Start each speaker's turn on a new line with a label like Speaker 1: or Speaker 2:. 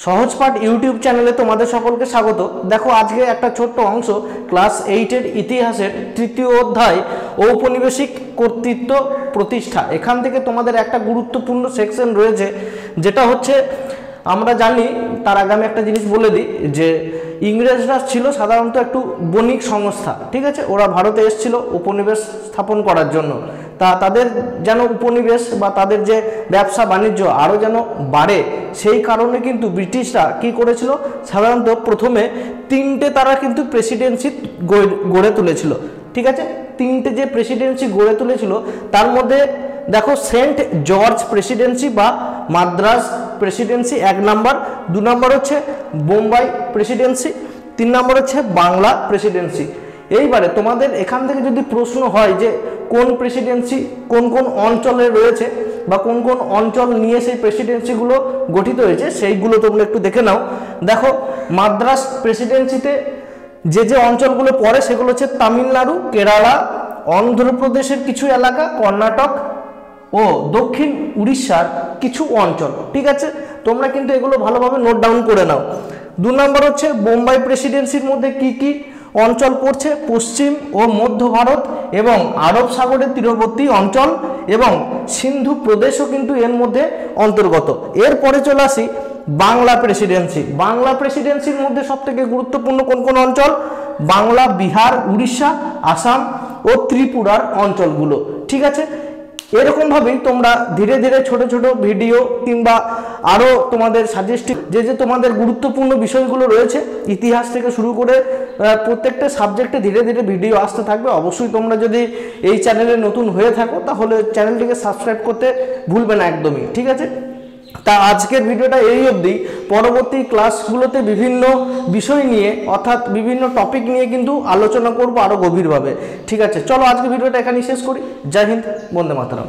Speaker 1: সহজপাঠ YouTube চ্যানেলে তোমাদের সকলকে স্বাগত। দেখো আজকে একটা ছোট্ট অংশ ক্লাস 8-এর ইতিহাসের তৃতীয় অধ্যায় ঔপনিবেশিক কর্তৃত্ব প্রতিষ্ঠা। এখান থেকে তোমাদের একটা গুরুত্বপূর্ণ সেকশন রয়েছে, যেটা হচ্ছে আমরা জানি, তার আগে আমি একটা জিনিস বলে দিই যে ইংরেজরা ছিল সাধারণত একটু বণিক সংস্থা, ঠিক আছে। ওরা ভারতে এসেছিল উপনিবেশ স্থাপন করার জন্য। তাদের যেন উপনিবেশ বা তাদের যে ব্যবসা বাণিজ্য আরও যেন বাড়ে, সেই কারণে কিন্তু ব্রিটিশরা কি করেছিল, সাধারণত প্রথমে তিনটে তারা কিন্তু প্রেসিডেন্সি গড়ে তুলেছিল, ঠিক আছে। তিনটে যে প্রেসিডেন্সি গড়ে তুলেছিল তার মধ্যে দেখো সেন্ট জর্জ প্রেসিডেন্সি বা মাদ্রাজ প্রেসিডেন্সি 1 নাম্বার, 2 নাম্বার হচ্ছে বোম্বাই প্রেসিডেন্সি, 3 নাম্বার হচ্ছে বাংলা প্রেসিডেন্সি। এইবারে তোমাদের এখান থেকে যদি প্রশ্ন হয় যে কোন প্রেসিডেন্সি কোন কোন অঞ্চলে রয়েছে বা কোন কোন অঞ্চল নিয়ে সেই প্রেসিডেন্সিগুলো গঠিত হয়েছে, সেইগুলো তোমরা একটু দেখে নাও। দেখো মাদ্রাজ প্রেসিডেন্সিতে যে অঞ্চলগুলো পড়ে সেগুলো হচ্ছে তামিলনাড়ু, কেরালা, অন্ধ্রপ্রদেশের কিছু এলাকা, কর্ণাটক ও দক্ষিণ উড়িষ্যার কিছু অঞ্চল, ঠিক আছে। তোমরা কিন্তু এগুলো ভালোভাবে নোট ডাউন করে নাও। 2 নম্বর হচ্ছে বোম্বাই প্রেসিডেন্সির মধ্যে কি কি অঞ্চল পড়ছে, পশ্চিম ও মধ্য ভারত এবং আরব সাগরের তীরবর্তী অঞ্চল এবং সিন্ধু প্রদেশও কিন্তু এর মধ্যে অন্তর্গত। এরপরে চলে আসি বাংলা প্রেসিডেন্সি। বাংলা প্রেসিডেন্সির মধ্যে সবথেকে গুরুত্বপূর্ণ কোন কোন অঞ্চল, বাংলা, বিহার, উড়িষ্যা, আসাম ও ত্রিপুরার অঞ্চলগুলো, ঠিক আছে। এরকমভাবেই তোমরা ধীরে ধীরে ছোট ছোট ভিডিও কিংবা আরও তোমাদের সাজেস্টিভ যে তোমাদের গুরুত্বপূর্ণ বিষয়গুলো রয়েছে ইতিহাস থেকে শুরু করে প্রত্যেকটা সাবজেক্টে ধীরে ধীরে ভিডিও আসতে থাকবে। অবশ্যই তোমরা যদি এই চ্যানেলে নতুন হয়ে থাকো তাহলে চ্যানেলটিকে সাবস্ক্রাইব করতে ভুলবে না একদমই, ঠিক আছে। তা আজকের ভিডিওটা এই অবধি। পরবর্তী ক্লাসগুলোতে বিভিন্ন বিষয় নিয়ে অর্থাৎ বিভিন্ন টপিক নিয়ে কিন্তু আলোচনা করব আরও গভীরভাবে, ঠিক আছে। চলো আজকে ভিডিওটা এখানেই শেষ করি। জয় হিন্দ, বন্দে মাতরম।